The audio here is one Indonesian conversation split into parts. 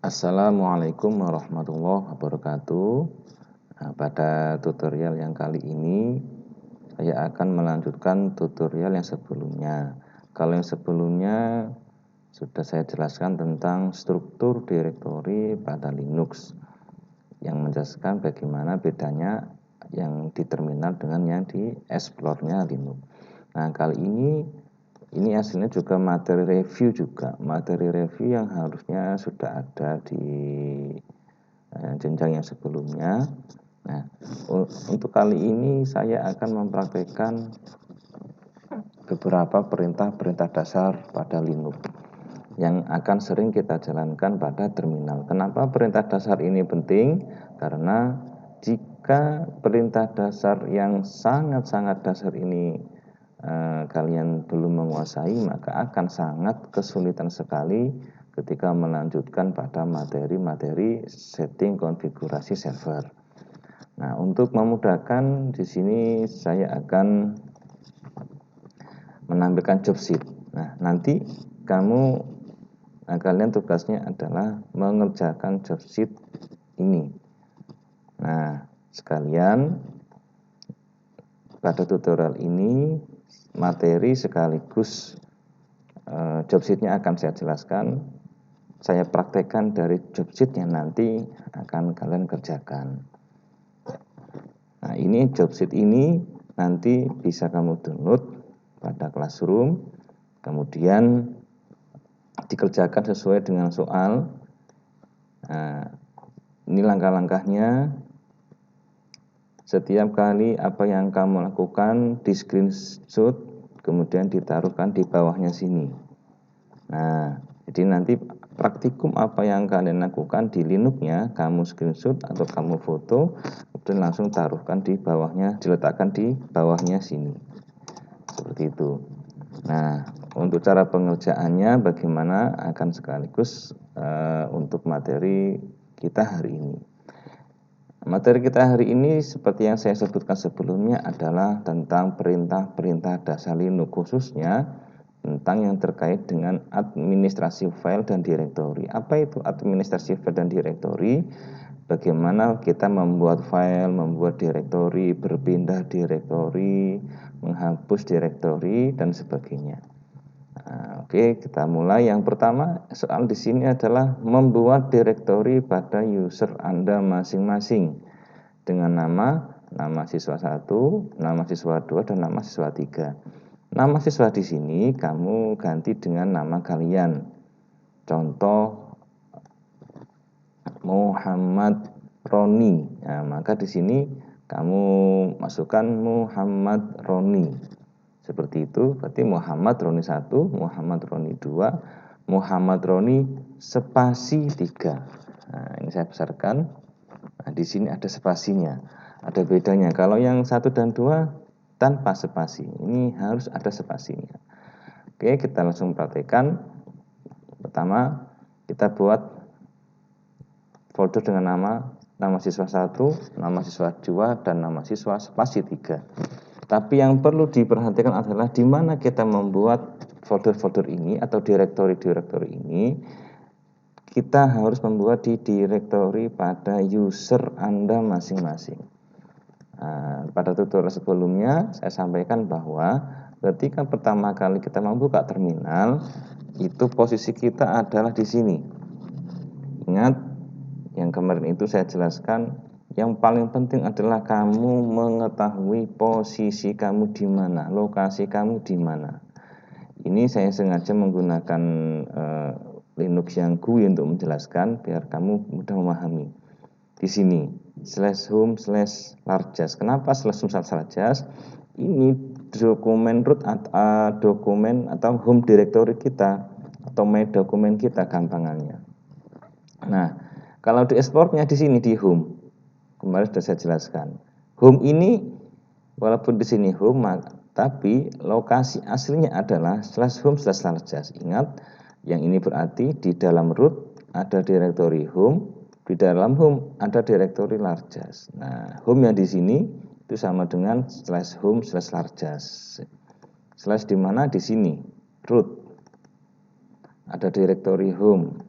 Assalamualaikum warahmatullahi wabarakatuh. Pada tutorial yang kali ini saya akan melanjutkan tutorial yang sebelumnya. Kalau yang sebelumnya sudah saya jelaskan tentang struktur direktori pada Linux, yang menjelaskan bagaimana bedanya yang di terminal dengan yang di explore-nya Linux. Nah, kali ini hasilnya juga materi review yang harusnya sudah ada di jenjang yang sebelumnya. Nah, untuk kali ini saya akan mempraktekkan beberapa perintah-perintah dasar pada Linux yang akan sering kita jalankan pada terminal. Kenapa perintah dasar ini penting? Karena jika perintah dasar yang sangat-sangat dasar ini kalian belum menguasai, maka akan sangat kesulitan sekali ketika melanjutkan pada materi-materi setting konfigurasi server. Nah, untuk memudahkan di sini saya akan menampilkan job sheet. Nah, nanti kalian tugasnya adalah mengerjakan job sheet ini. Nah, sekalian pada tutorial ini materi sekaligus job sheet-nya akan saya jelaskan. Saya praktekkan dari job sheet yang nanti akan kalian kerjakan. Nah, ini job sheet ini nanti bisa kamu download pada Classroom, kemudian dikerjakan sesuai dengan soal. Nah, ini langkah-langkahnya. Setiap kali apa yang kamu lakukan di screenshot, kemudian ditaruhkan di bawahnya sini. Nah, jadi nanti praktikum apa yang kalian lakukan di Linux-nya, kamu screenshot atau kamu foto, kemudian langsung taruhkan di bawahnya, diletakkan di bawahnya sini. Seperti itu. Nah, untuk cara pengerjaannya bagaimana akan sekaligus untuk materi kita hari ini. Materi kita hari ini seperti yang saya sebutkan sebelumnya adalah tentang perintah-perintah dasar Linux, khususnya tentang yang terkait dengan administrasi file dan direktori. Apa itu administrasi file dan direktori? Bagaimana kita membuat file, membuat direktori, berpindah direktori, menghapus direktori dan sebagainya. Nah, oke, kita mulai. Yang pertama, soal di sini adalah membuat direktori pada user Anda masing-masing dengan nama siswa 1, nama siswa 2, dan nama siswa 3. Nama siswa di sini kamu ganti dengan nama kalian. Contoh Muhammad Roni. Nah, maka di sini kamu masukkan Muhammad Roni. Seperti itu, berarti Muhammad Roni 1, Muhammad Roni 2, Muhammad Roni spasi 3. Nah, ini saya besarkan. Nah, di sini ada spasinya. Ada bedanya. Kalau yang 1 dan 2 tanpa spasi. Ini harus ada spasinya. Oke, kita langsung praktekkan. Pertama, kita buat folder dengan nama siswa 1, nama siswa 2, dan nama siswa spasi 3. Tapi yang perlu diperhatikan adalah di mana kita membuat folder-folder ini atau direktori-direktori ini, kita harus membuat di direktori pada user Anda masing-masing. Nah, pada tutorial sebelumnya saya sampaikan bahwa ketika pertama kali kita membuka terminal, itu posisi kita adalah di sini. Ingat, yang kemarin itu saya jelaskan, yang paling penting adalah kamu mengetahui posisi kamu di mana, lokasi kamu di mana. Ini saya sengaja menggunakan Linux yang GUI untuk menjelaskan biar kamu mudah memahami. Di sini /home/largest. Kenapa /home/largest? Ini dokumen root dokumen atau home directory kita atau my dokumen kita gampangannya. Nah, kalau di ekspornya di sini di home. Kemarin sudah saya jelaskan. Home ini walaupun di sini home, tapi lokasi aslinya adalah /home/largest. Ingat, yang ini berarti di dalam root ada direktori home, di dalam home ada direktori largest. Nah, home yang di sini itu sama dengan /home/largest. Slash di mana? Di sini, root. Ada direktori home.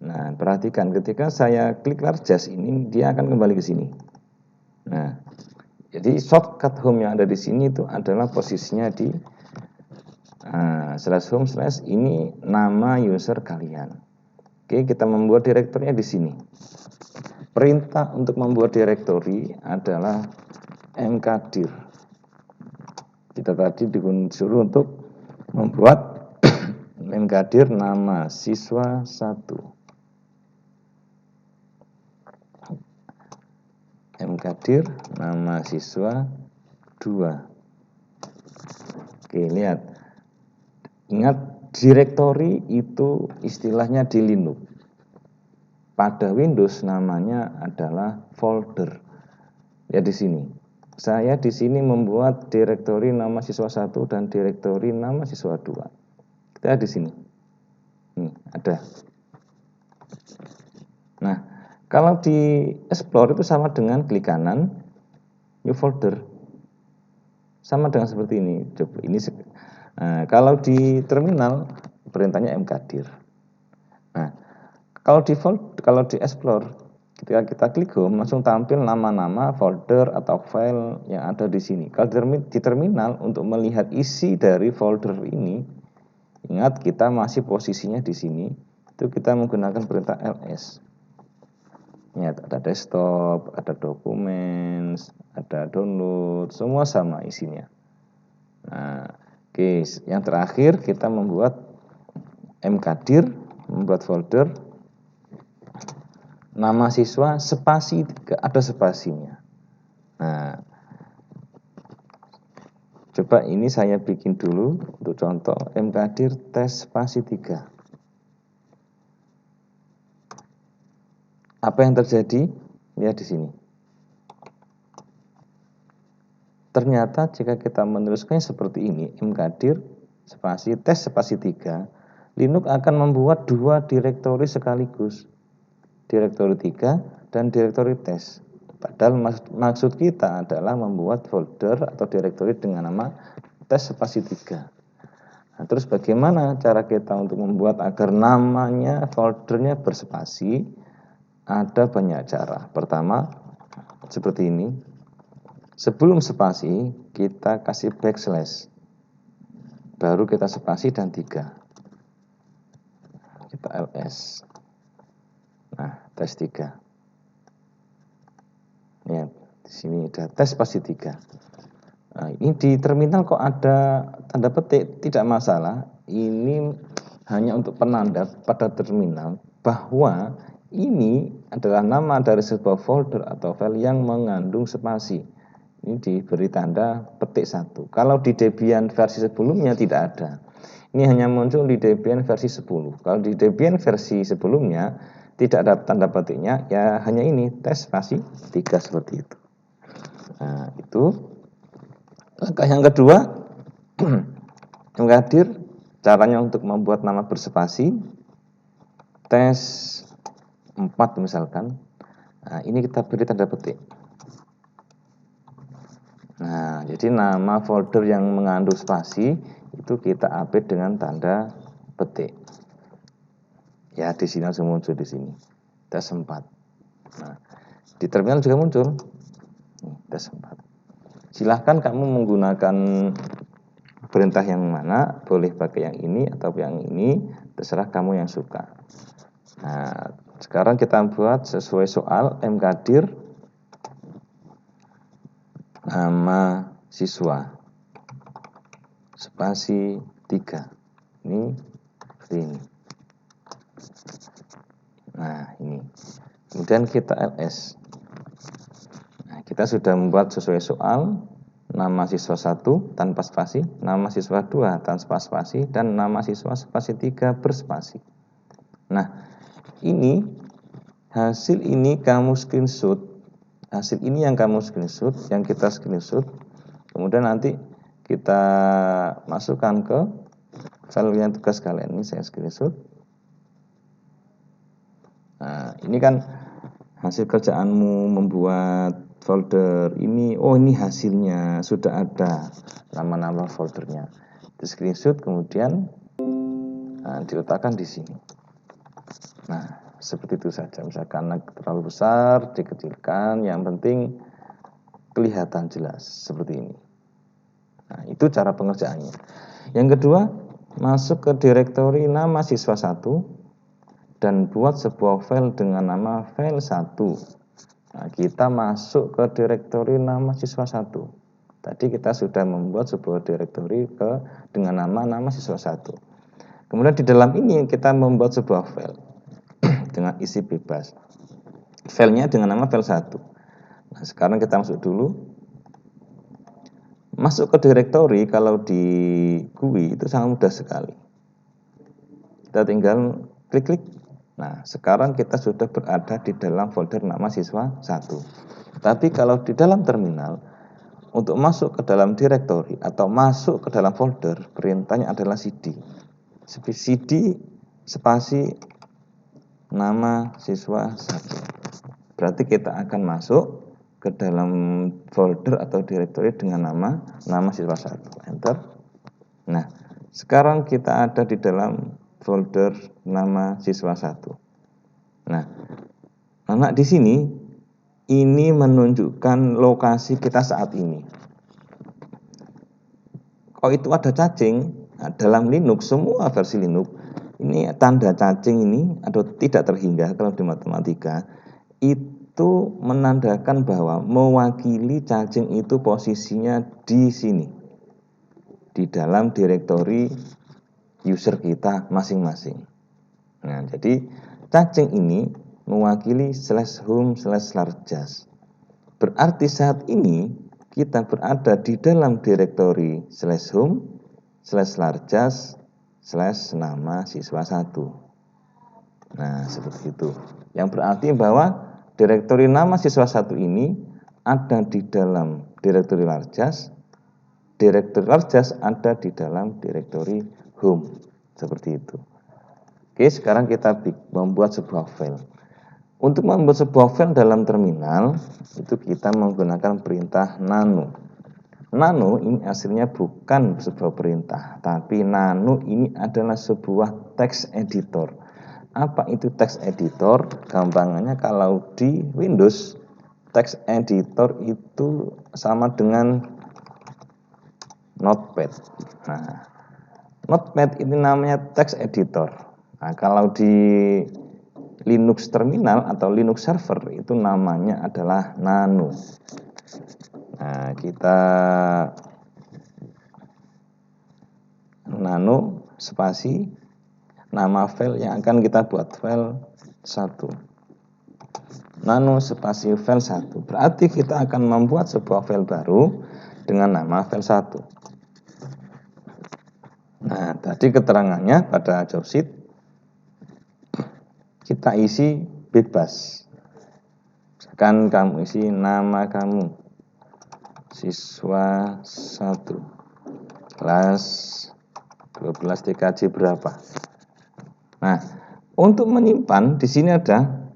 Nah, perhatikan ketika saya klik largest ini, dia akan kembali ke sini. Nah, jadi shortcut home yang ada di sini itu adalah posisinya di slash home slash ini nama user kalian. Oke, kita membuat direktorinya di sini. Perintah untuk membuat direktori adalah mkdir. Kita tadi disuruh untuk membuat mkdir nama siswa 1. mkdir nama siswa 2. Oke, lihat. Ingat, direktori itu istilahnya di Linux. Pada Windows namanya adalah folder. Ya di sini. Saya di sini membuat direktori nama siswa 1 dan direktori nama siswa 2. Kita di sini. Nih, ada. Nah, kalau di Explore itu sama dengan klik kanan, new folder. Sama dengan seperti ini. Coba ini. Kalau di terminal perintahnya mkdir. Nah, kalau di Explore, ketika kita klik home langsung tampil nama-nama folder atau file yang ada di sini. Kalau di terminal untuk melihat isi dari folder ini, ingat kita masih posisinya di sini. Itu kita menggunakan perintah ls. Ingat, ada desktop, ada dokumen, ada download, semua sama isinya. Nah, oke, yang terakhir kita membuat mkdir, membuat folder nama siswa spasi 3, ada spasinya. Nah, coba ini saya bikin dulu untuk contoh mkdir tes spasi 3. Apa yang terjadi? Lihat di sini. Ternyata jika kita meneruskannya seperti ini, mkdir spasi tes spasi 3, Linux akan membuat 2 direktori sekaligus. Direktori 3 dan direktori tes. Padahal maksud kita adalah membuat folder atau direktori dengan nama tes spasi 3. Nah, terus bagaimana cara kita untuk membuat agar namanya foldernya berspasi? Ada banyak cara. Pertama, seperti ini. Sebelum spasi, kita kasih backslash. Baru kita spasi dan 3. Kita ls. Nah, tes 3. Ya, di sini ada tes spasi 3. Nah, ini di terminal kok ada tanda petik, tidak masalah. Ini hanya untuk penanda pada terminal bahwa ini adalah nama dari sebuah folder atau file yang mengandung spasi. Ini diberi tanda petik 1. Kalau di Debian versi sebelumnya tidak ada. Ini hanya muncul di Debian versi 10. Kalau di Debian versi sebelumnya tidak ada tanda petiknya, ya hanya ini tes spasi 3 seperti itu. Nah, itu langkah yang kedua. mkdir caranya untuk membuat nama berspasi tes 4 misalkan. Nah, ini kita beri tanda petik. Nah, jadi nama folder yang mengandung spasi itu kita update dengan tanda petik. Ya, di sini langsung muncul di sini. Tes 4. Nah, di terminal juga muncul. Tes 4. Silahkan kamu menggunakan perintah yang mana, boleh pakai yang ini atau yang ini, terserah kamu yang suka. Nah, sekarang kita buat sesuai soal mkdir nama siswa spasi 3. Ini seperti ini. Nah, ini. Kemudian kita ls. Nah, kita sudah membuat sesuai soal nama siswa 1 tanpa spasi, nama siswa 2 tanpa spasi, dan nama siswa spasi 3 berspasi. Nah, ini hasil ini kamu screenshot. Hasil ini yang kamu screenshot, yang kita screenshot. Kemudian nanti kita masukkan ke file yang tugas kalian. Ini saya screenshot. Nah, ini kan hasil kerjaanmu membuat folder ini. Oh, ini hasilnya sudah ada nama-nama foldernya. Di screenshot kemudian diletakkan di sini. Nah, seperti itu saja. Misalkan terlalu besar, dikecilkan, yang penting kelihatan jelas seperti ini. Nah, itu cara pengerjaannya. Yang kedua, masuk ke direktori nama siswa 1 dan buat sebuah file dengan nama file 1. Nah, kita masuk ke direktori nama siswa 1. Tadi kita sudah membuat sebuah direktori dengan nama siswa 1. Kemudian di dalam ini kita membuat sebuah file dengan isi bebas. Filenya dengan nama file 1. Nah, sekarang kita masuk dulu. Masuk ke direktori kalau di GUI itu sangat mudah sekali. Kita tinggal klik-klik. Nah, sekarang kita sudah berada di dalam folder nama siswa 1. Tapi kalau di dalam terminal, untuk masuk ke dalam direktori atau masuk ke dalam folder, perintahnya adalah cd. cd spasi nama siswa 1. Berarti kita akan masuk ke dalam folder atau direktori dengan nama siswa 1. Enter. Nah, sekarang kita ada di dalam folder nama siswa 1. Nah, anak di sini ini menunjukkan lokasi kita saat ini. Kalau itu ada cacing, nah, dalam Linux, semua versi Linux, ini tanda cacing ini atau tidak terhingga kalau di matematika, itu menandakan bahwa mewakili cacing itu posisinya di sini, di dalam direktori user kita masing-masing. Nah, jadi cacing ini mewakili /home/larjas. Berarti saat ini kita berada di dalam direktori /home/larjas/nama siswa 1. Nah, seperti itu. Yang berarti bahwa direktori nama siswa 1 ini ada di dalam direktori larjas ada di dalam direktori home. Seperti itu. Oke, sekarang kita membuat sebuah file. Untuk membuat sebuah file dalam terminal, itu kita menggunakan perintah nano. Nano ini aslinya bukan sebuah perintah, tapi nano ini adalah sebuah text editor. Apa itu text editor? Gampangannya kalau di Windows, text editor itu sama dengan Notepad. Nah, Notepad ini namanya text editor. Nah, kalau di Linux terminal atau Linux server itu namanya adalah nano. Nah, kita nano spasi nama file yang akan kita buat file 1. Nano spasi file 1. Berarti kita akan membuat sebuah file baru dengan nama file 1. Nah, tadi keterangannya pada job sheet kita isi bebas. Misalkan kamu isi nama kamu siswa 1 kelas 12 TKJ berapa. Nah, untuk menyimpan di sini ada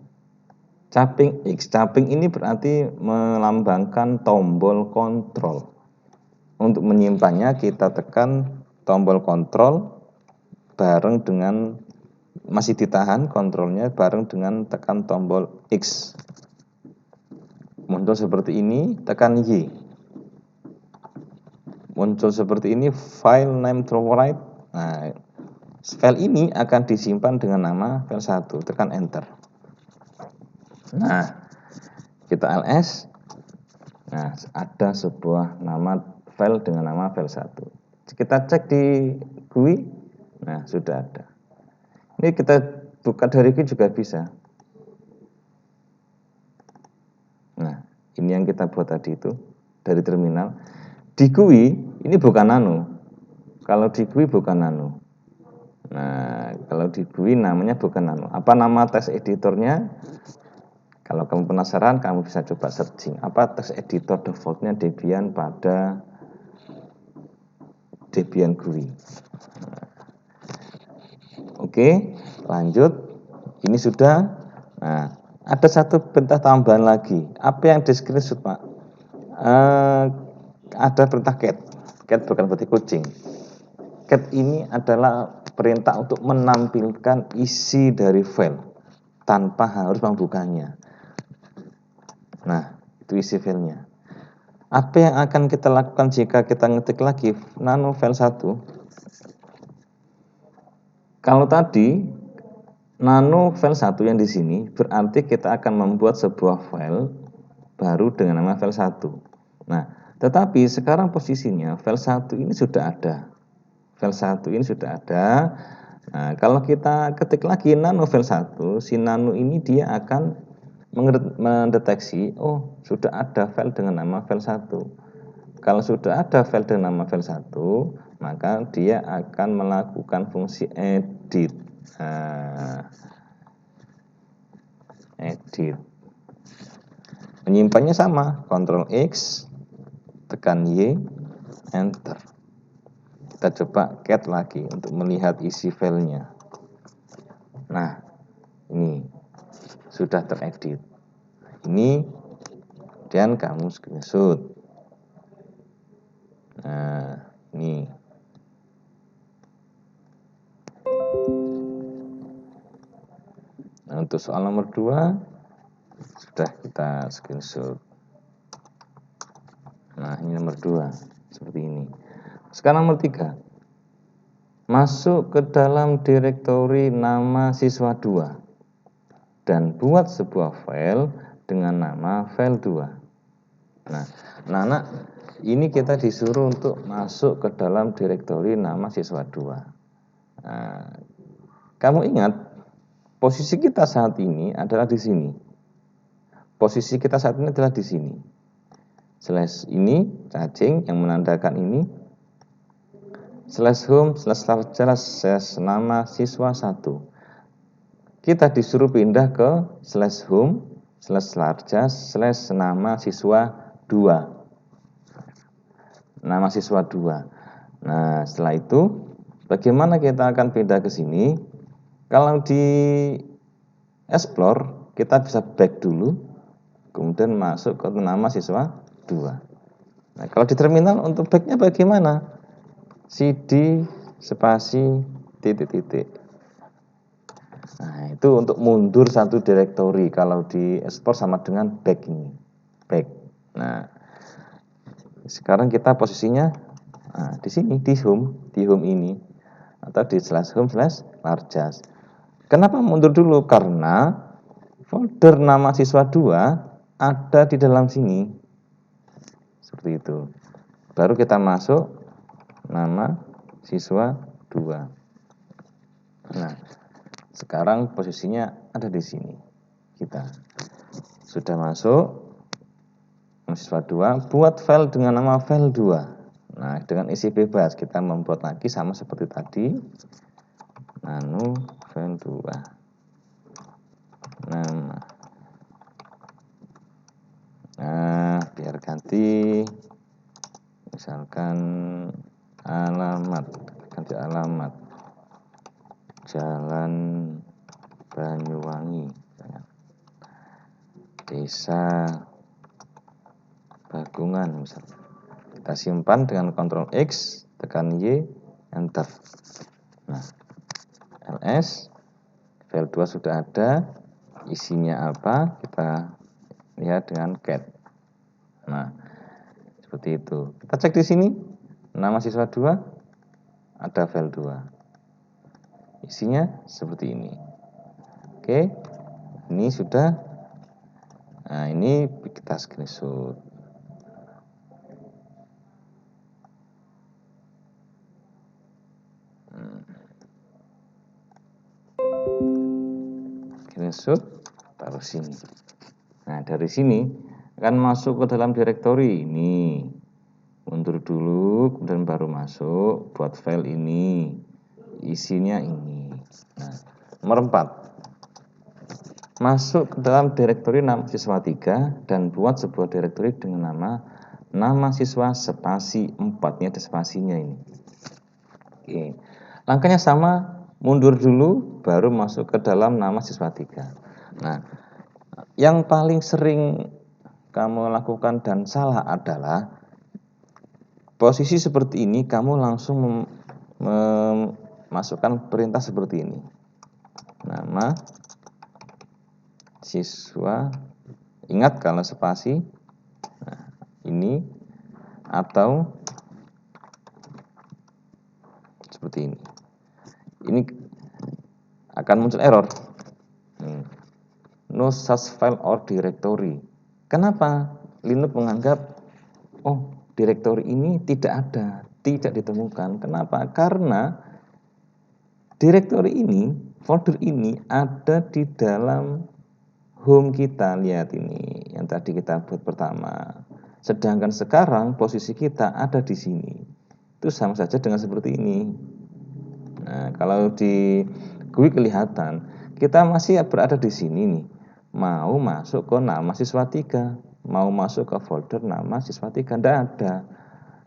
caping X. Caping ini berarti melambangkan tombol kontrol. Untuk menyimpannya kita tekan tombol kontrol bareng dengan masih ditahan kontrolnya bareng dengan tekan tombol X. Muncul seperti ini, tekan Y. Muncul seperti ini, file name favorite. Nah, file ini akan disimpan dengan nama file 1, tekan enter. Nah, kita ls. Nah, ada sebuah nama file dengan nama file 1. Kita cek di GUI. Nah, sudah ada. Ini kita buka dari GUI juga bisa. Nah, ini yang kita buat tadi itu dari terminal. Di GUI ini bukan nano. Kalau di GUI bukan nano. Nah, kalau di GUI namanya bukan nano. Apa nama text editornya? Kalau kamu penasaran, kamu bisa coba searching. Apa text editor defaultnya Debian pada Debian GUI. Oke, lanjut. Ini sudah. Nah, ada satu perintah tambahan lagi. Apa yang di screenshot, Pak? Ada perintah cat. Cat bukan berarti kucing. Cat ini adalah perintah untuk menampilkan isi dari file. tanpa harus membukanya. Nah, itu isi filenya. Apa yang akan kita lakukan jika kita ngetik lagi nano file 1? Kalau tadi nano file 1 yang di sini berarti kita akan membuat sebuah file baru dengan nama file 1. Nah, tetapi sekarang posisinya file 1 ini sudah ada. File 1 ini sudah ada. Nah, kalau kita ketik lagi nano file 1, si nano ini dia akan mendeteksi, oh sudah ada file dengan nama file 1. Kalau sudah ada file dengan nama file 1, maka dia akan melakukan fungsi edit. Nah, edit. Menyimpannya sama, Ctrl X, tekan Y, enter. Kita coba cat lagi untuk melihat isi filenya. Nah, ini sudah teredit. Ini dan kamu screenshot. Nah, ini. Nah, untuk soal nomor 2 sudah kita screenshot. Nah, ini nomor 2 seperti ini. Sekarang nomor 3. Masuk ke dalam direktori nama siswa 2 dan buat sebuah file dengan nama file 2. Nah, anak-anak, ini kita disuruh untuk masuk ke dalam direktori nama siswa 2. Nah, kamu ingat posisi kita saat ini adalah di sini. Posisi kita saat ini adalah di sini. Slash ini cacing yang menandakan ini. Slash home, slash larger, slash nama siswa 1. Kita disuruh pindah ke slash home, slash larger, slash nama siswa 2. Nama siswa 2. Nah, setelah itu bagaimana kita akan pindah ke sini? Kalau di explore kita bisa back dulu, kemudian masuk ke nama siswa 2. Nah, kalau di terminal untuk backnya bagaimana? CD spasi titik-titik. Nah, itu untuk mundur satu direktori. Kalau di export sama dengan back ini. Back. Nah, sekarang kita posisinya di sini, di home ini atau di slash home slash larges. Kenapa mundur dulu? Karena folder nama siswa 2 ada di dalam sini. Seperti itu. Baru kita masuk nama siswa 2. Nah, sekarang posisinya ada di sini. Kita sudah masuk siswa 2, buat file dengan nama file 2. Nah, dengan isi bebas kita membuat lagi sama seperti tadi. Nano file 2. Nah, biar ganti misalkan alamat, ganti alamat Jalan Banyuwangi, Desa Bagungan misalnya. Kita simpan dengan Ctrl X, tekan Y, enter. Nah, ls file 2 sudah ada, isinya apa? Kita lihat dengan cat. Nah, seperti itu. Kita cek di sini, nama siswa 2 ada file 2. Isinya seperti ini. Oke, ini sudah. Nah, ini kita screenshot. Screenshot, taruh sini. Nah, dari sini akan masuk ke dalam direktori ini. Mundur dulu, kemudian baru masuk, buat file ini. Isinya ini. Nah, nomor 4. Masuk ke dalam direktori nama siswa 3 dan buat sebuah direktori dengan nama siswa spasi 4. Ini ada spasinya ini. Oke. Langkahnya sama, mundur dulu baru masuk ke dalam nama siswa 3. Nah, yang paling sering kamu lakukan dan salah adalah posisi seperti ini kamu langsung memasukkan perintah seperti ini. Nama siswa. Ingat kalau spasi, nah, ini atau seperti ini. Ini akan muncul error. No such file or directory. Kenapa? Linux menganggap direktori ini tidak ada, tidak ditemukan. Kenapa? Karena direktori ini, folder ini ada di dalam home kita. Lihat ini yang tadi kita buat pertama. Sedangkan sekarang posisi kita ada di sini. Itu sama saja dengan seperti ini. Nah, kalau di GUI kelihatan kita masih berada di sini nih. Mau masuk ke nama siswa 3, mau masuk ke folder nama siswa 3, tidak ada.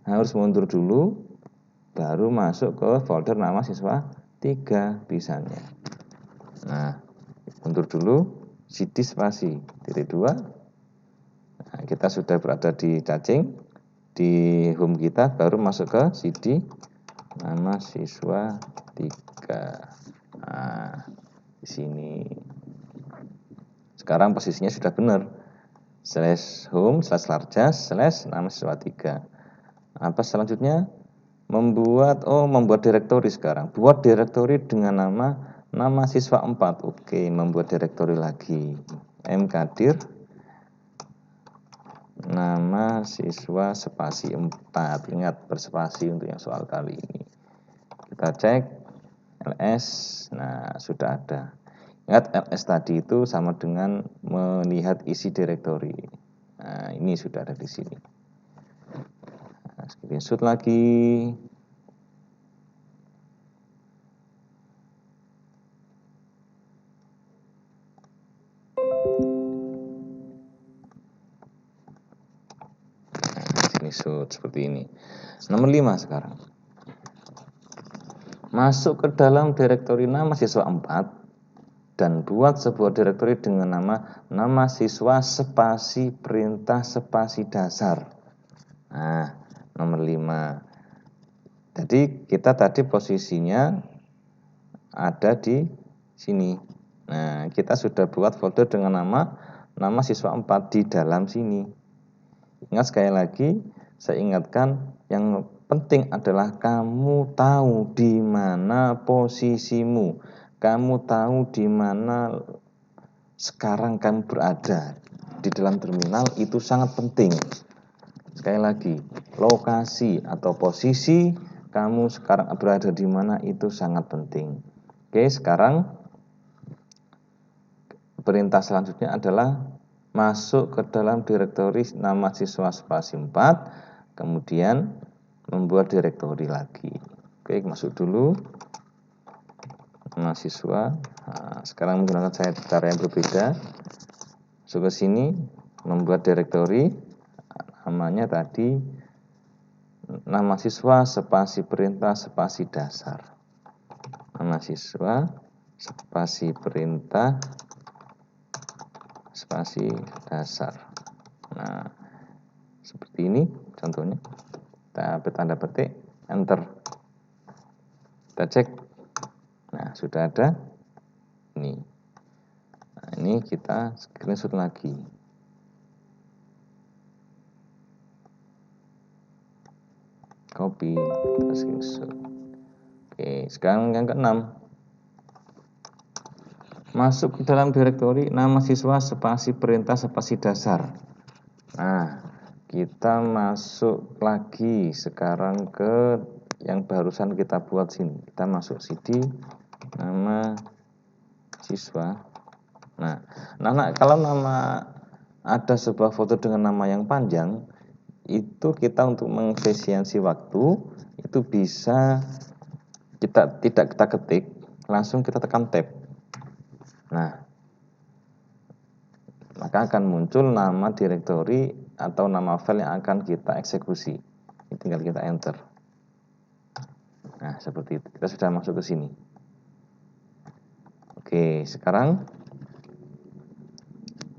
Harus mundur dulu baru masuk ke folder nama siswa 3 bisanya. Nah, mundur dulu, cd spasi titik 2. Nah, kita sudah berada di cacing di home kita, baru masuk ke cd nama siswa 3. Nah, di sini sekarang posisinya sudah benar. /home/largest/ nama siswa 3. Apa selanjutnya? Membuat direktori sekarang. Buat direktori dengan nama siswa 4. Oke, membuat direktori lagi. mkdir nama siswa spasi 4. Ingat berspasi untuk yang soal kali ini. Kita cek ls. Nah, sudah ada. Ingat ls tadi itu sama dengan melihat isi direktori. Nah, ini sudah ada di sini. Nah, screenshot lagi. Screenshot seperti ini. Nomor 5 sekarang. Masuk ke dalam direktori nama siswa 4 dan buat sebuah direktori dengan nama siswa spasi perintah spasi dasar. Nah, nomor 5. Jadi kita tadi posisinya ada di sini. Nah, kita sudah buat folder dengan nama siswa 4 di dalam sini. Ingat sekali lagi, saya ingatkan yang penting adalah kamu tahu di mana posisimu. Kamu tahu di mana sekarang kamu berada di dalam terminal, itu sangat penting. Sekali lagi, lokasi atau posisi kamu sekarang berada di mana itu sangat penting. Oke, sekarang perintah selanjutnya adalah masuk ke dalam direktori nama siswa spasi 4, kemudian membuat direktori lagi. Oke, masuk dulu mahasiswa. Nah, sekarang menggunakan cara yang berbeda. Masuk ke sini, membuat direktori. Namanya tadi nama siswa spasi perintah spasi dasar. Nama siswa spasi perintah spasi dasar. Nah, seperti ini contohnya. Kita tanda petik, enter. Kita cek. Nah, sudah ada. Ini. Nah, ini kita screenshot lagi. Copy, kita screenshot. Oke, sekarang yang ke-6. Masuk ke dalam direktori nama siswa spasi perintah spasi dasar. Nah, kita masuk lagi sekarang ke yang barusan kita buat sini. Kita masuk cd nama siswa. Nah, kalau nama ada sebuah foto dengan nama yang panjang, itu kita untuk mengefisiensi waktu itu bisa tidak kita ketik, langsung kita tekan tab. Nah, maka akan muncul nama direktori atau nama file yang akan kita eksekusi. Ini tinggal kita enter. Nah, seperti itu. Kita sudah masuk ke sini. Oke, sekarang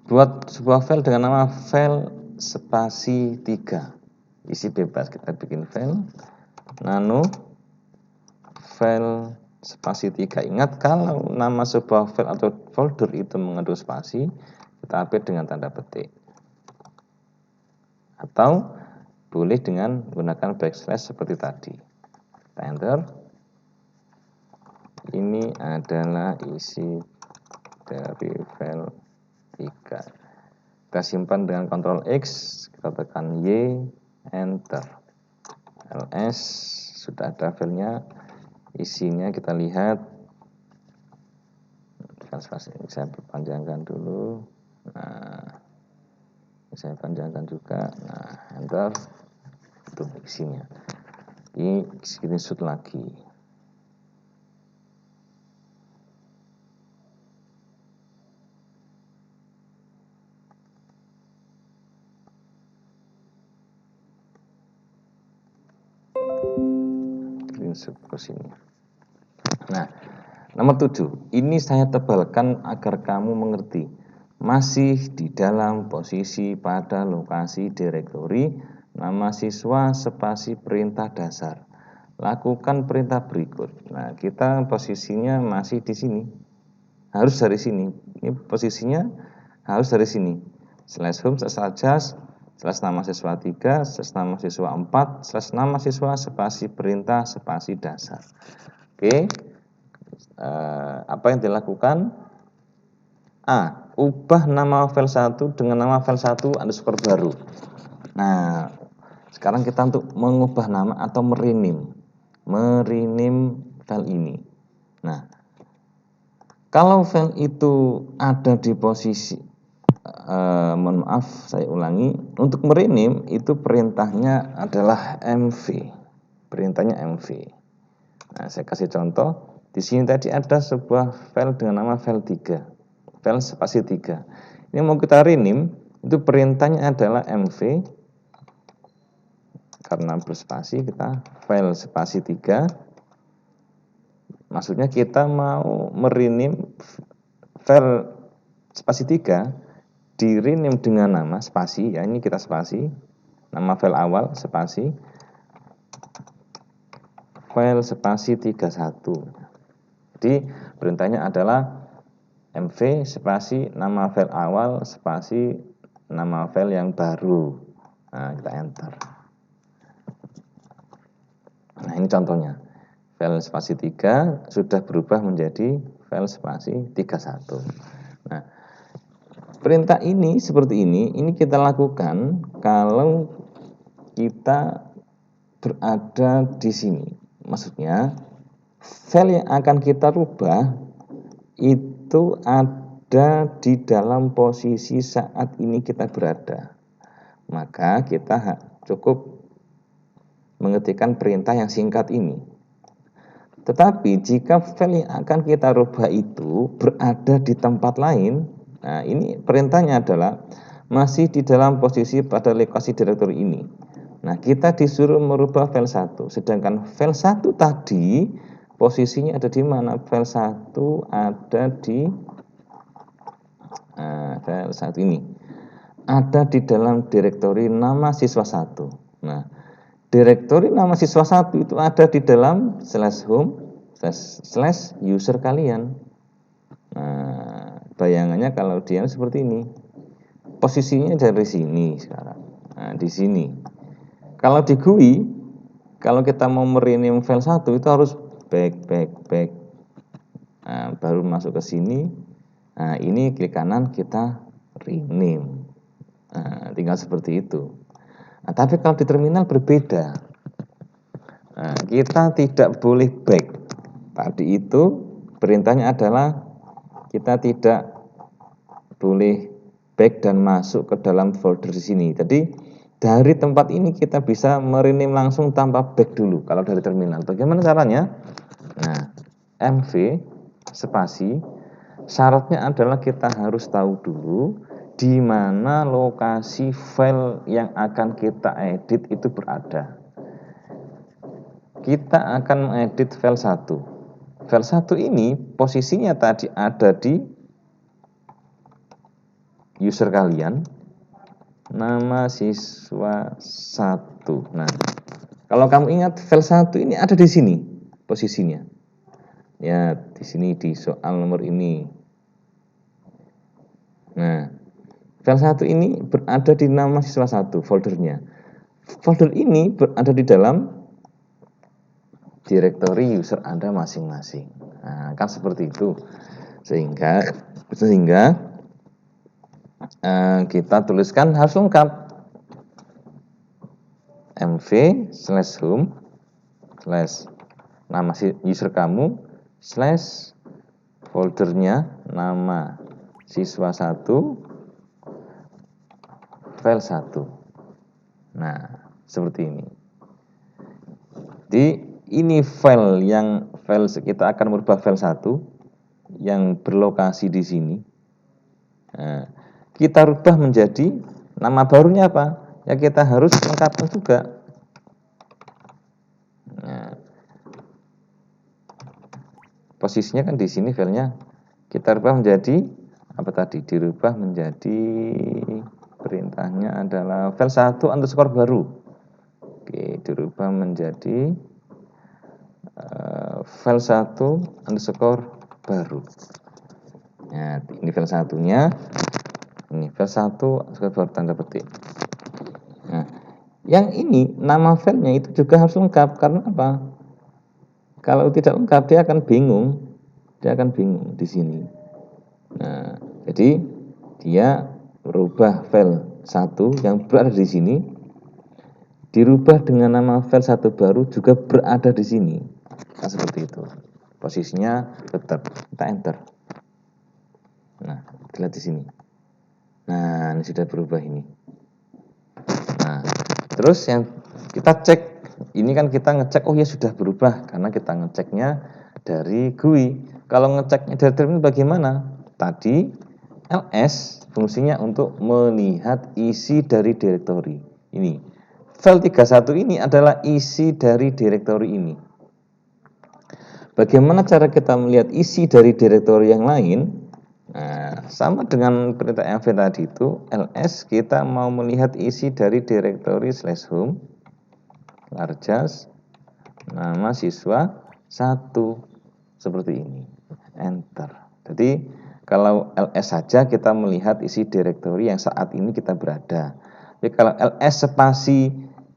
buat sebuah file dengan nama file spasi 3. Isi bebas. Kita bikin file nano file spasi 3. Ingat, kalau nama sebuah file atau folder itu mengandung spasi, kita update dengan tanda petik. Atau boleh dengan menggunakan backslash seperti tadi. Kita enter. Ini adalah isi dari file 3. Kita simpan dengan Ctrl X, kita tekan Y, enter. ls, sudah ada filenya, isinya kita lihat. Saya perpanjangkan dulu. Nah, saya panjangkan juga. Nah, enter. Itu isinya. Ini screenshot lagi. Screenshot ke sini. Nah, nomor 7. Ini saya tebalkan agar kamu mengerti. Masih di dalam posisi pada lokasi direktori nama siswa spasi perintah dasar. Lakukan perintah berikut. Nah, kita posisinya masih di sini. Harus dari sini. Ini posisinya harus dari sini. Slash home, slash adjust, slash nama siswa 3, slash nama siswa 4, slash nama siswa spasi perintah spasi dasar. Oke. Apa yang dilakukan? A. Ubah nama file 1 dengan nama file 1 underscore baru. Nah, sekarang kita untuk mengubah nama atau merename file ini. Nah, kalau file itu ada di posisi mohon maaf, saya ulangi. Untuk merename itu perintahnya adalah mv. Perintahnya mv. Nah, saya kasih contoh. Di sini tadi ada sebuah file dengan nama file 3. File spasi 3. Ini mau kita rename, itu perintahnya adalah mv. Karena berspasi kita file spasi 3. Maksudnya kita mau merename file spasi 3 di rename dengan nama spasi, ya ini kita spasi, nama file awal spasi, file spasi 31. Jadi perintahnya adalah mv spasi nama file awal spasi nama file yang baru. Nah, kita enter. Nah, ini contohnya. File spasi 3 sudah berubah menjadi file spasi 31. Nah, perintah ini seperti ini kita lakukan kalau kita berada di sini. Maksudnya, file yang akan kita rubah itu ada di dalam posisi saat ini kita berada. Maka kita cukup mengetikkan perintah yang singkat ini. Tetapi jika file yang akan kita rubah itu berada di tempat lain, nah ini perintahnya adalah masih di dalam posisi pada lokasi direktori ini. Nah, kita disuruh merubah file 1, sedangkan file 1 tadi posisinya ada di mana? File 1 ada di file 1 ini. Ada di dalam direktori nama siswa 1. Nah, direktori nama siswa 1 itu ada di dalam slash home slash user kalian. Nah, bayangannya kalau dia seperti ini. Posisinya dari sini sekarang. Nah, di sini. Kalau di GUI, kalau kita mau merename file 1 itu harus back. Nah, baru masuk ke sini. Nah, ini klik kanan kita rename. Nah, tinggal seperti itu. Nah, tapi kalau di terminal berbeda. Nah, kita tidak boleh back. Tadi itu perintahnya adalah kita tidak boleh back dan masuk ke dalam folder di sini. Jadi dari tempat ini kita bisa merename langsung tanpa back dulu kalau dari terminal. Bagaimana caranya? Nah, mv spasi syaratnya adalah kita harus tahu dulu di mana lokasi file yang akan kita edit itu berada. Kita akan mengedit file 1. File 1 ini posisinya tadi ada di user kalian, nama siswa 1. Nah, kalau kamu ingat file 1 ini ada di sini posisinya. Ya, di sini di soal nomor ini. Nah, file 1 ini berada di nama siswa 1 foldernya. Folder ini berada di dalam direktori user Anda masing-masing. Nah, kan seperti itu. Sehingga kita tuliskan harus lengkap. mv/home/ nama user kamu / foldernya nama siswa 1 file 1. Nah, seperti ini. Jadi ini file kita akan merubah file 1 yang berlokasi di sini. Nah, kita rubah menjadi nama barunya apa? Ya kita harus lengkapkan juga. Nah, posisinya kan di sini filenya kita rubah menjadi apa tadi? Dirubah menjadi perintahnya adalah file 1 underscore baru. Oke, dirubah menjadi file 1 underscore baru. Nah, ini file satunya. Ini file 1 underscore baru tanda petik. Nah, yang ini nama filenya itu juga harus lengkap. Karena apa? Kalau tidak lengkap dia akan bingung. Dia akan bingung di sini. Nah, jadi dia merubah file 1 yang berada di sini dirubah dengan nama file 1 baru juga berada di sini. Nah, seperti itu. Posisinya tetap kita enter. Nah, lihat di sini. Nah, ini sudah berubah ini. Nah, terus yang kita cek, ini kan kita ngecek, oh ya sudah berubah karena kita ngeceknya dari GUI. Kalau ngeceknya dari terminal bagaimana? Tadi ls fungsinya untuk melihat isi dari direktori. Ini file 31 ini adalah isi dari direktori ini. Bagaimana cara kita melihat isi dari direktori yang lain? Nah, sama dengan perintah mv tadi itu, ls kita mau melihat isi dari direktori /home larjas nama siswa 1 seperti ini. Enter. Jadi kalau ls saja kita melihat isi direktori yang saat ini kita berada. Jadi kalau ls spasi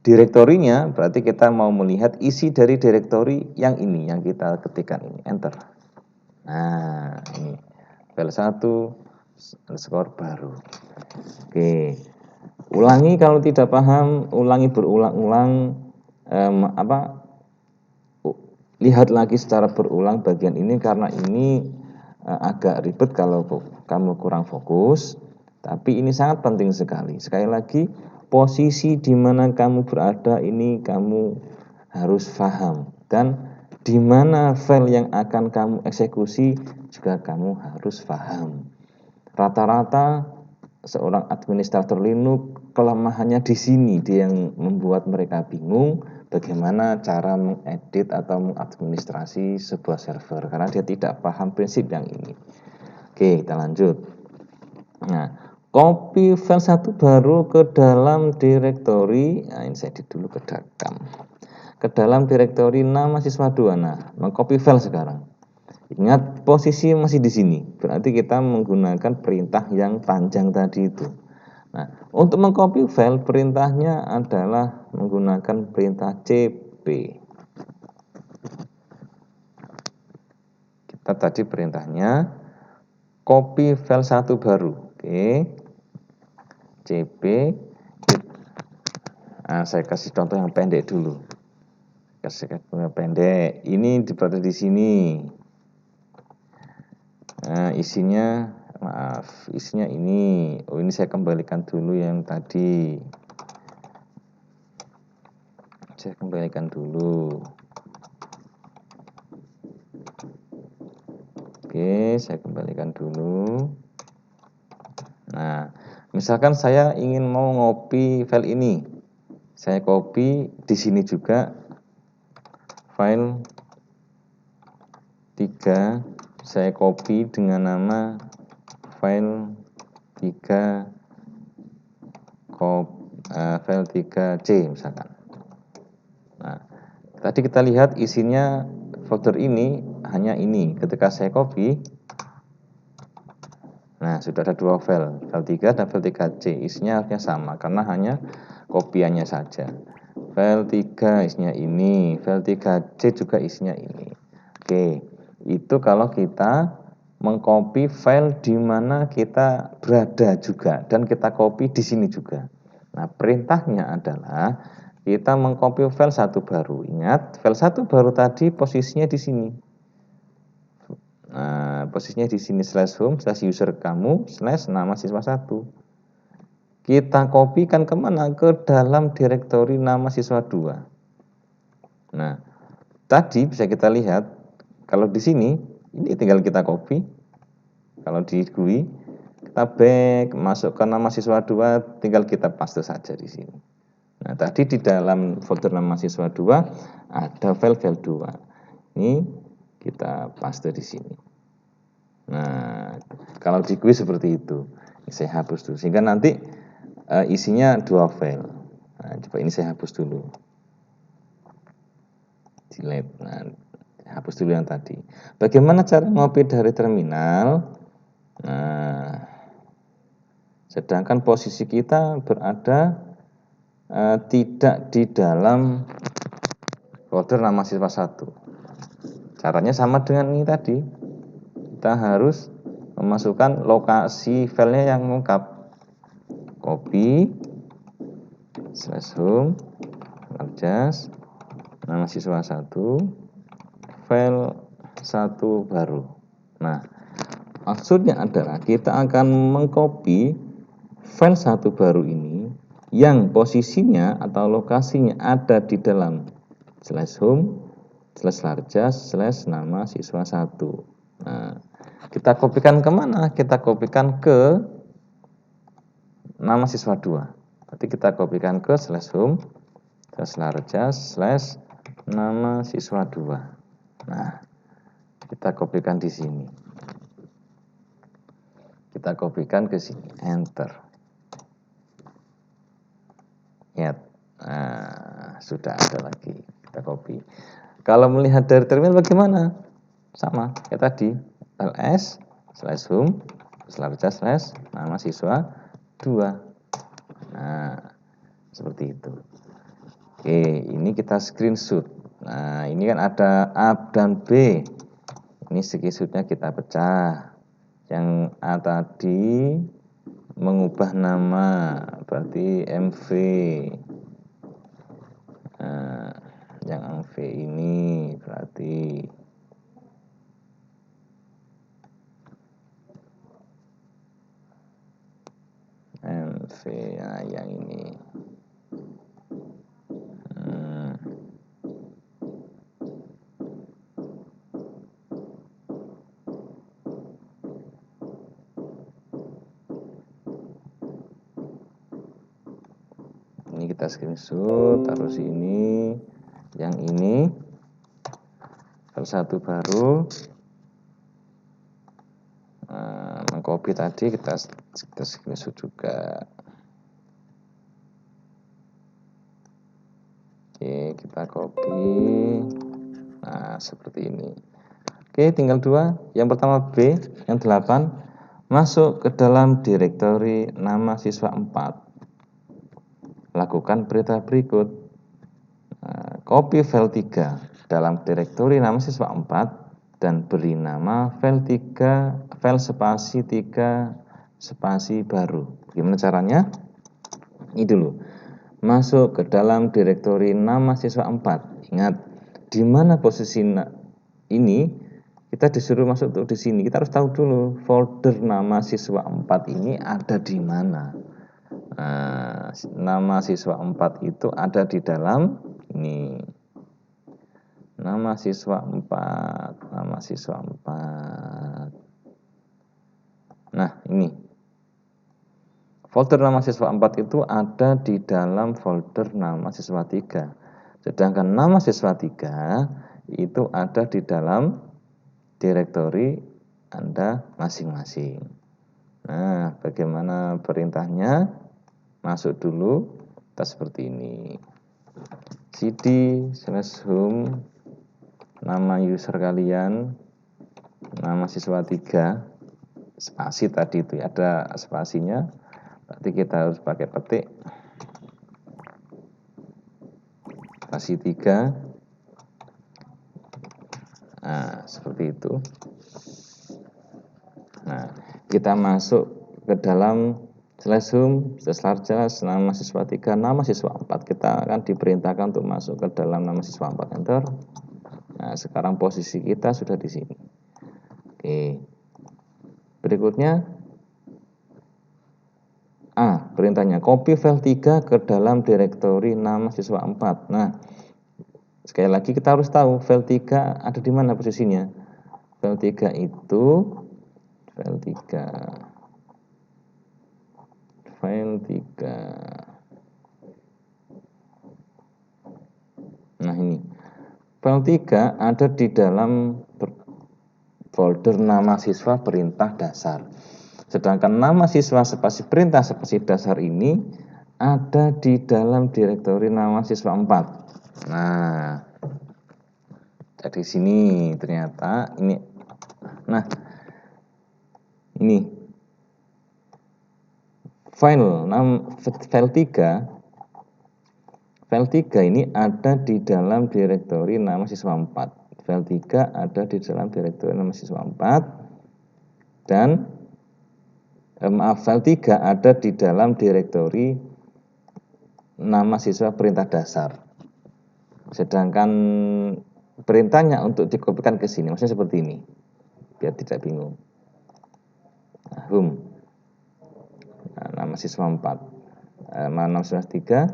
direktorinya berarti kita mau melihat isi dari direktori yang ini yang kita ketikkan ini. Enter. Nah, ini file 1 underscore baru. Oke. Ulangi kalau tidak paham, ulangi berulang-ulang lihat lagi secara berulang bagian ini karena ini agak ribet kalau kamu kurang fokus, tapi ini sangat penting sekali. Sekali lagi, posisi di mana kamu berada ini kamu harus paham dan di mana file yang akan kamu eksekusi juga kamu harus paham. Rata-rata seorang administrator Linux kelemahannya di sini, dia yang membuat mereka bingung bagaimana cara mengedit atau mengadministrasi sebuah server karena dia tidak paham prinsip yang ini. Oke, kita lanjut. Nah, copy file 1 baru ke dalam direktori. Nah, ini saya edit dulu ke dalam direktori nama siswa 2. Nah, mengcopy file sekarang. Ingat posisi masih di sini. Berarti kita menggunakan perintah yang panjang tadi itu. Nah, untuk mengcopy file perintahnya adalah menggunakan perintah cp. Kita tadi perintahnya copy file 1 baru. Oke. cp. Nah, saya kasih contoh yang pendek dulu. Kasih contoh yang pendek. Ini berada di sini. Nah, isinya ini. Oh, ini saya kembalikan dulu yang tadi. Saya kembalikan dulu. Oke, saya kembalikan dulu. Nah, misalkan saya ingin mau ngopi file ini. Saya copy di sini juga file 3, saya copy dengan nama file 3 file 3C misalkan. Nah, tadi kita lihat isinya folder ini hanya ini. Ketika saya copy, Nah, sudah ada dua file, file 3 dan file 3C. Isinya harusnya sama karena hanya kopiannya saja. File 3 isinya ini, file 3C juga isinya ini. Oke, itu kalau kita mengcopy file di mana kita berada juga dan kita copy di sini juga. Nah, perintahnya adalah kita mengcopy file satu baru. Ingat, file satu baru tadi posisinya di sini. Nah, posisinya di sini /home /user kamu /nama siswa 1. Kita kopikan kemana? Ke dalam direktori nama siswa 2. Nah, tadi bisa kita lihat kalau di sini ini tinggal kita copy. Kalau di GUI kita back masuk ke nama siswa 2, tinggal kita paste saja di sini. Nah, tadi di dalam folder nama siswa 2 ada file 2. Ini kita paste di sini. Nah, kalau di GUI seperti itu. Saya hapus dulu sehingga nanti isinya dua file. Nah, coba ini saya hapus dulu. Delete. Nah, hapus dulu yang tadi. Bagaimana cara ngopi dari terminal? Nah, sedangkan posisi kita berada tidak di dalam folder nama siswa 1. Caranya sama dengan ini tadi. Kita harus memasukkan lokasi filenya yang lengkap. Copy /home /just nama siswa 1 file 1 baru. Nah, maksudnya adalah kita akan mengcopy file 1 baru ini yang posisinya atau lokasinya ada di dalam /home /largest /nama siswa 1. Nah, kita kopikan kemana? Kita kopikan ke nama siswa 2. Berarti kita kopikan ke /home /largest /nama siswa 2. Nah, kita kopikan di sini. Kita kopikan ke sini, enter. Ya, nah, sudah ada lagi. Kita copy. Kalau melihat dari terminal bagaimana? Sama kayak tadi, ls /home /largest nama siswa 2. Nah, seperti itu. Oke, ini kita screenshot. Nah, ini kan ada A dan B. Ini screenshotnya kita pecah. Yang A tadi mengubah nama, berarti MV. Nah, yang MV ini berarti MV, nah yang ini. Ini kita screenshot, taruh sini. Yang ini file 1 baru. Mengcopy tadi kita screenshot juga. Oke, kita copy. Nah, seperti ini. Oke, tinggal 2. Yang pertama B, yang 8 masuk ke dalam direktori nama siswa 4. Lakukan perintah berikut. Copy file 3 dalam direktori nama siswa 4 dan beri nama file 3 file spasi 3 spasi baru. Gimana caranya? Ini dulu. Masuk ke dalam direktori nama siswa 4. Ingat, di mana posisi ini kita disuruh masuk tuh di sini. Kita harus tahu dulu folder nama siswa 4 ini ada di mana. Nah, nama siswa 4 itu ada di dalam ini. Nama siswa 4, nama siswa 4. Nah, ini. Folder nama siswa 4 itu ada di dalam folder nama siswa 3. Sedangkan nama siswa 3 itu ada di dalam direktori Anda masing-masing. Nah, bagaimana perintahnya? Masuk dulu, kita seperti ini. cd /home nama user kalian, nama siswa 3. spasi tadi itu ya, ada spasinya, berarti kita harus pakai petik spasi 3. Nah, seperti itu. Nah, kita masuk ke dalam Slashum, jelas nama siswa 3, nama siswa 4. Kita akan diperintahkan untuk masuk ke dalam nama siswa 4. Enter. Nah, sekarang posisi kita sudah di sini. Oke. Berikutnya perintahnya copy file 3 ke dalam direktori nama siswa 4. Nah, sekali lagi kita harus tahu file 3 ada di mana posisinya. File 3 itu file 3. Nah, ini. File 3 ada di dalam folder nama siswa perintah dasar. Sedangkan nama siswa spasi perintah spasi dasar ini ada di dalam direktori nama siswa 4. Nah, dari sini ternyata ini. Nah, ini file 3 ini ada di dalam direktori nama siswa 4. File 3 ada di dalam direktori nama siswa 4 dan file 3 ada di dalam direktori nama siswa perintah dasar. Sedangkan perintahnya untuk dikopikan ke sini, maksudnya seperti ini, biar tidak bingung. Nah, nama siswa 4, nama siswa 3,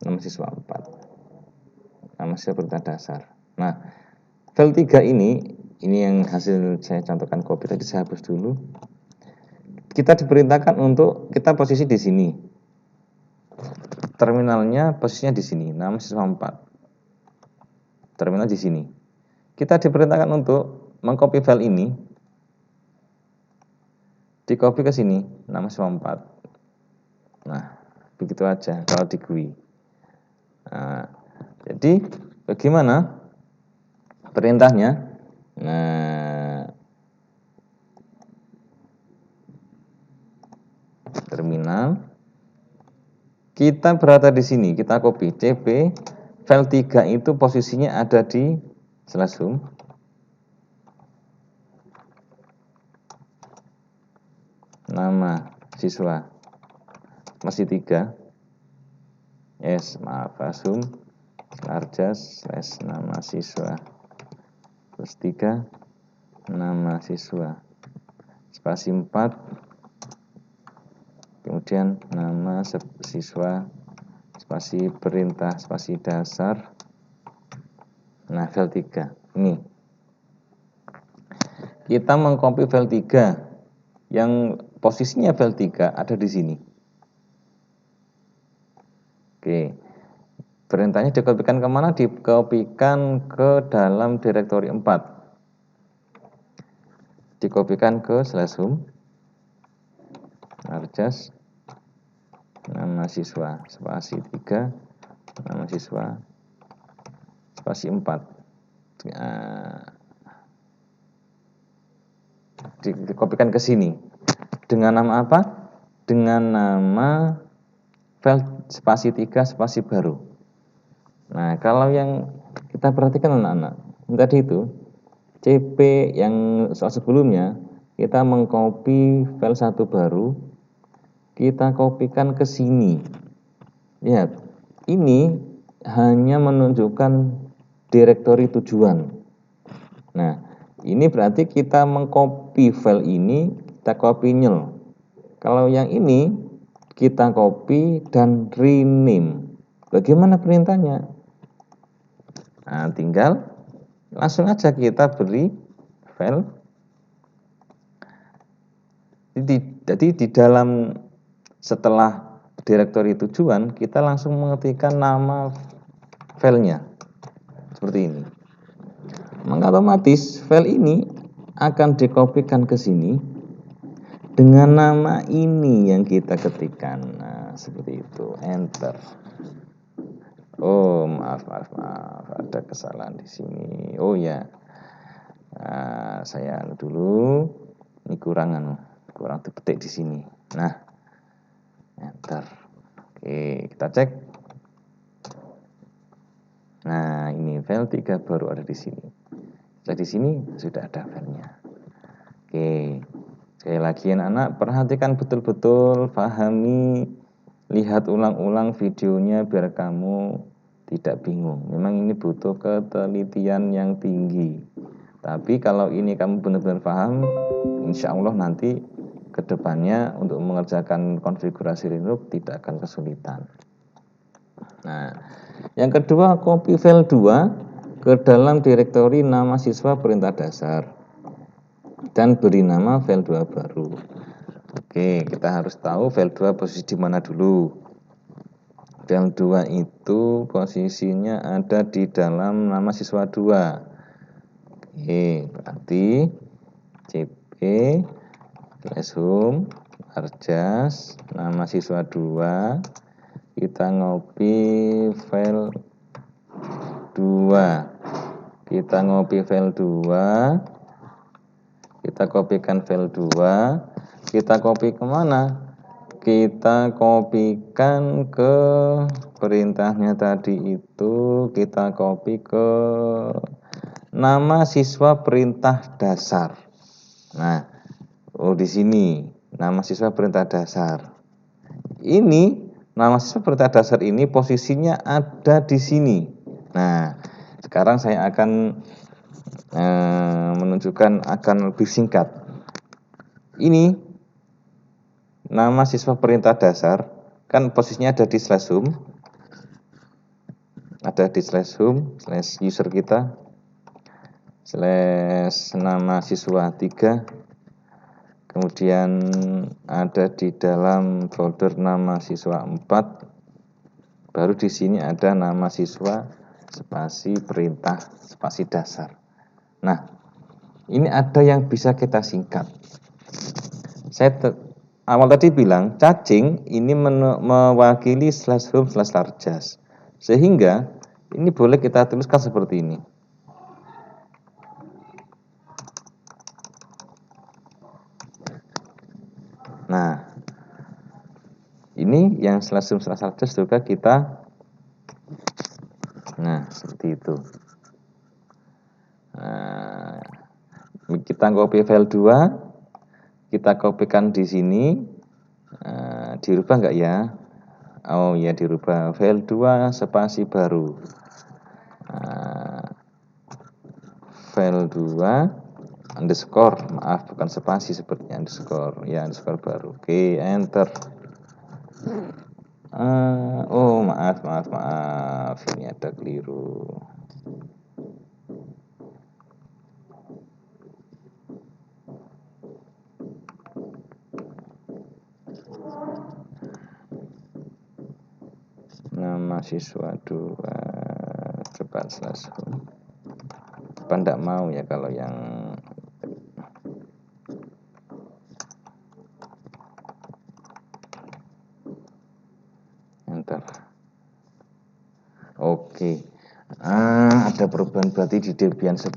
nama siswa 4, nama siswa perintah dasar. Nah, file 3 ini yang hasil saya contohkan copy tadi, saya hapus dulu. Kita diperintahkan untuk kita posisi di sini. Terminalnya posisinya di sini, nama siswa 4. Terminal di sini. Kita diperintahkan untuk mengcopy file ini. Di-copy ke sini, nama siswa 4. Nah, begitu aja kalau di GUI. Nah, jadi bagaimana perintahnya? Nah, terminal kita berada di sini, kita copy cp file 3 itu posisinya ada di Slashum. Nama siswa masih 3. Slashum larjas nama siswa plus 3 nama siswa spasi 4, kemudian nama siswa spasi perintah spasi dasar. Nah, file 3 ini kita mengcopy file 3 yang posisinya file 3 ada di sini. Oke, perintahnya dikopikan kemana? Dikopikan ke dalam direktori 4. Dikopikan ke Slashum larjas nama siswa spasi 3 nama siswa spasi 4. Dikopikan ke sini dengan nama apa? Dengan nama file spasi 3 spasi baru. Nah, kalau yang kita perhatikan anak-anak tadi itu CP yang soal sebelumnya, kita mengcopy file 1 baru, kita kopikan ke sini. Lihat, ini hanya menunjukkan direktori tujuan. Nah, ini berarti kita mengcopy file ini, kita copy nyel. Kalau yang ini kita copy dan rename. Bagaimana perintahnya? Nah, tinggal langsung aja kita beri file. Jadi di dalam setelah direktori tujuan kita langsung mengetikkan nama filenya seperti ini. Maka otomatis file ini akan dikopikan ke sini dengan nama ini yang kita ketikkan. Nah, seperti itu. Enter. Oh, maaf, ada kesalahan di sini. Oh ya, saya dulu. Ini kurang dipetik di sini. Nah, enter. Oke, kita cek. Nah, ini file 3 baru ada di sini. Setelah di sini sudah ada filenya. Oke. Sekali lagi anak-anak, perhatikan betul-betul, pahami, lihat ulang-ulang videonya biar kamu tidak bingung. Memang ini butuh ketelitian yang tinggi. Tapi kalau ini kamu benar-benar paham, insya Allah nanti kedepannya untuk mengerjakan konfigurasi Linux tidak akan kesulitan. Nah, yang kedua, copy file 2 ke dalam direktori nama siswa perintah dasar dan beri nama file 2 baru. Oke, kita harus tahu file 2 posisi di mana dulu. File 2 itu posisinya ada di dalam nama siswa 2. Oke, berarti cp /home arjas nama siswa 2, kita ngopi file 2, kita ngopi file 2, kita kopikan file 2, kita copy kemana? Kita kopikan ke perintahnya tadi itu, kita copy ke nama siswa perintah dasar. Nah, di sini nama siswa perintah dasar. Ini nama siswa perintah dasar ini posisinya ada di sini. Nah, sekarang saya akan menunjukkan akan lebih singkat. Ini nama siswa perintah dasar kan posisinya ada di /home, ada di /home /user kita /nama siswa 3, kemudian ada di dalam folder nama siswa 4, baru di sini ada nama siswa spasi perintah spasi dasar. Nah, ini ada yang bisa kita singkat. Saya awal tadi bilang cacing ini mewakili /home/larjas, sehingga ini boleh kita tuliskan seperti ini. Nah, ini yang /home/larjas juga kita, nah seperti itu. Nah, kita copy file 2, kita kopikan di sini. Dirubah enggak ya? Oh ya, dirubah, file 2 spasi baru. File 2 underscore, maaf bukan spasi sepertinya, underscore ya, underscore baru. Oke, enter. Oh maaf, ini ada keliru. Nama siswa 2 cepat /home. Apa enggak mau ya kalau yang enter. Oke. Ada perubahan berarti di Debian 10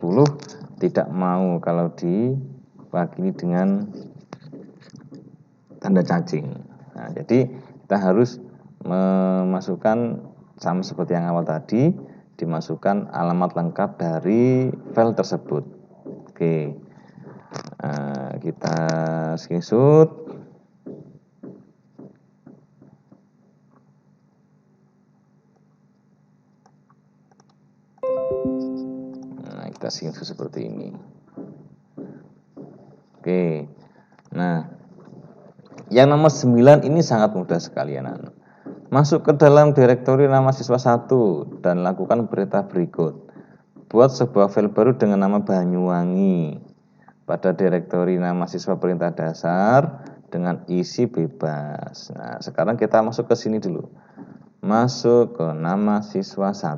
tidak mau kalau diwakili dengan tanda cacing. Nah, jadi kita harus memasukkan sama seperti yang awal tadi, dimasukkan alamat lengkap dari file tersebut. Oke, kita screenshot. Nah, kita screenshot seperti ini. Oke, nah yang nomor 9 ini sangat mudah sekali anak-anak. Masuk ke dalam direktori nama siswa 1 dan lakukan perintah berikut. Buat sebuah file baru dengan nama Banyuwangi pada direktori nama siswa perintah dasar dengan isi bebas. Nah, sekarang kita masuk ke sini dulu. Masuk ke nama siswa 1.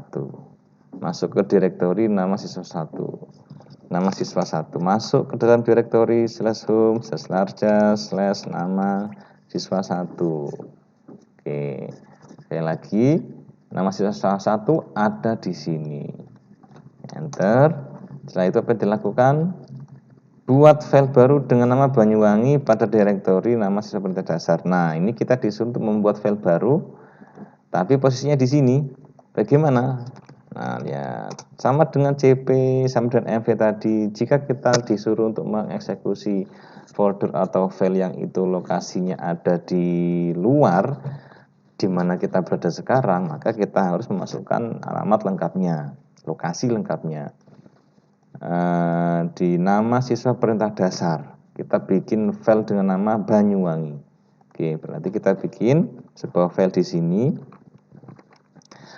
Masuk ke direktori nama siswa 1. Nama siswa 1 masuk ke dalam direktori /home/larjas /nama siswa 1. Oke, sekali lagi nama siswa 1 ada di sini. Enter. Setelah itu apa yang dilakukan? buat file baru dengan nama Banyuwangi pada direktori nama siswa perintah dasar. Nah, ini kita disuruh untuk membuat file baru, tapi posisinya di sini. Bagaimana? Nah, lihat. Sama dengan CP, sama dengan MV tadi. Jika kita disuruh untuk mengeksekusi folder atau file yang itu lokasinya ada di luar, di mana kita berada sekarang, maka kita harus memasukkan alamat lengkapnya, lokasi lengkapnya. Di nama siswa perintah dasar kita bikin file dengan nama Banyuwangi. Oke, berarti kita bikin sebuah file di sini.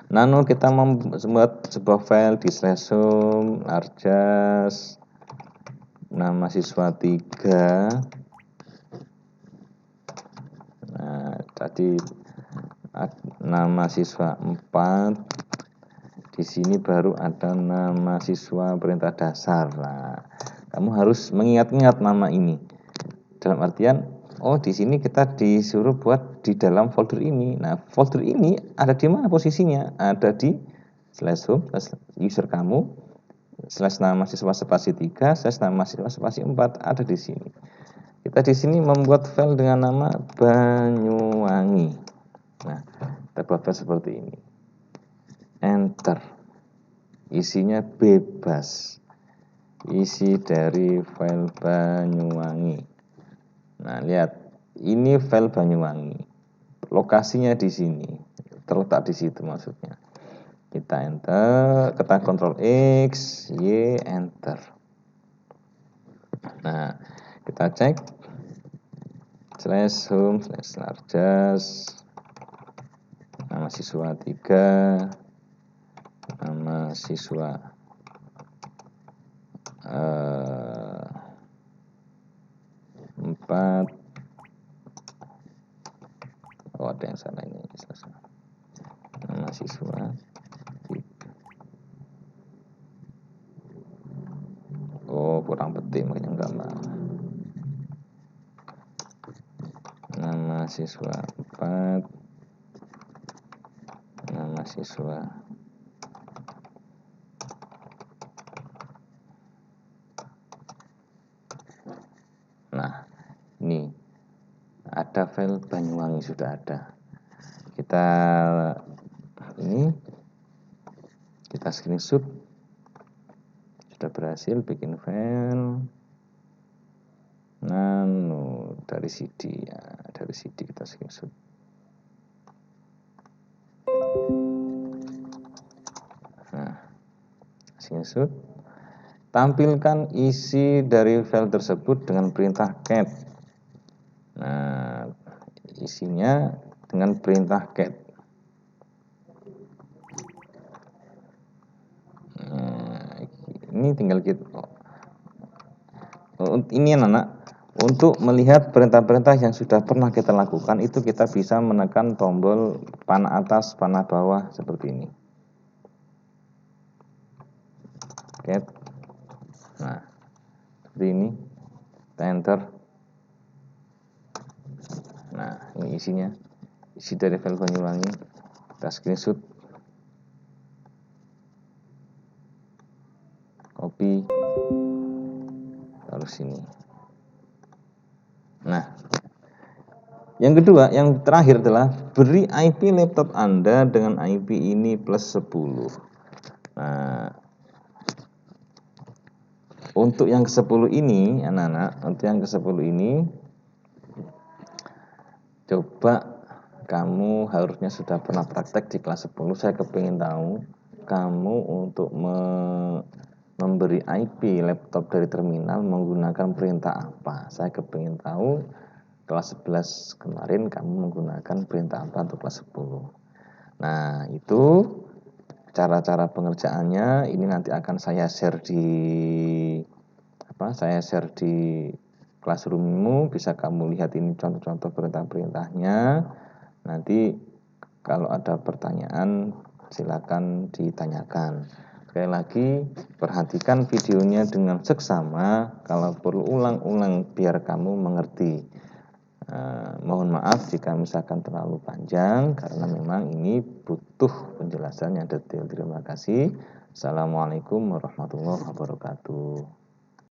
Nano kita membuat sebuah file di /home arjas nama siswa 3. Nah, tadi nama siswa 4. Di sini baru ada nama siswa perintah dasar. Nah, kamu harus mengingat-ingat nama ini. Dalam artian, oh di sini kita disuruh buat di dalam folder ini. Nah, folder ini ada di mana posisinya? Ada di /home user kamu /nama siswa spasi 3 /nama siswa spasi 4 ada di sini. Kita di sini membuat file dengan nama Banyuwangi. Nah, kita buat file seperti ini. Enter. Isinya bebas. Isi dari file Banyuwangi. Nah, lihat. Ini file Banyuwangi. Lokasinya di sini. Terletak di situ maksudnya. Kita enter, kita Ctrl X, Y, enter. Nah, kita cek /home /arjas nama siswa 3, nama siswa 4. Oh, ada yang salah ini. Nama siswa 3. Oh, kurang penting makanya enggak mau. Nama siswa 4, nama siswa 4. Nah, ini ada file Banyuwangi sudah ada. Kita screenshot. Sudah berhasil bikin file. Nano dari CD ya, dari CD kita screenshot. Nah, screenshot. Tampilkan isi dari file tersebut dengan perintah cat. Nah, isinya dengan perintah cat. Nah, ini tinggal kita. Ini anak. Untuk melihat perintah-perintah yang sudah pernah kita lakukan, itu kita bisa menekan tombol panah atas, panah bawah seperti ini. Cat. Nah, seperti ini. Kita enter. Nah, ini isinya. Isi dari file Banyuwangi. Kita screenshot. Copy. Taruh sini. Nah, yang kedua, yang terakhir adalah beri IP laptop Anda dengan IP ini +10. Nah, untuk yang ke-10 ini, anak-anak, untuk yang ke-10 ini, coba kamu harusnya sudah pernah praktek di kelas 10. Saya kepingin tahu kamu untuk memberi IP laptop dari terminal menggunakan perintah apa. Saya kepingin tahu kelas 11 kemarin kamu menggunakan perintah apa untuk kelas 10. Nah, itu cara-cara pengerjaannya. Ini nanti akan saya share di Classroom-mu. Bisa kamu lihat ini contoh-contoh perintah-perintahnya. Nanti kalau ada pertanyaan silakan ditanyakan. Sekali lagi, perhatikan videonya dengan seksama. Kalau perlu ulang-ulang biar kamu mengerti. Mohon maaf jika misalkan terlalu panjang, karena memang ini butuh penjelasan yang detail. Terima kasih. Assalamualaikum warahmatullahi wabarakatuh.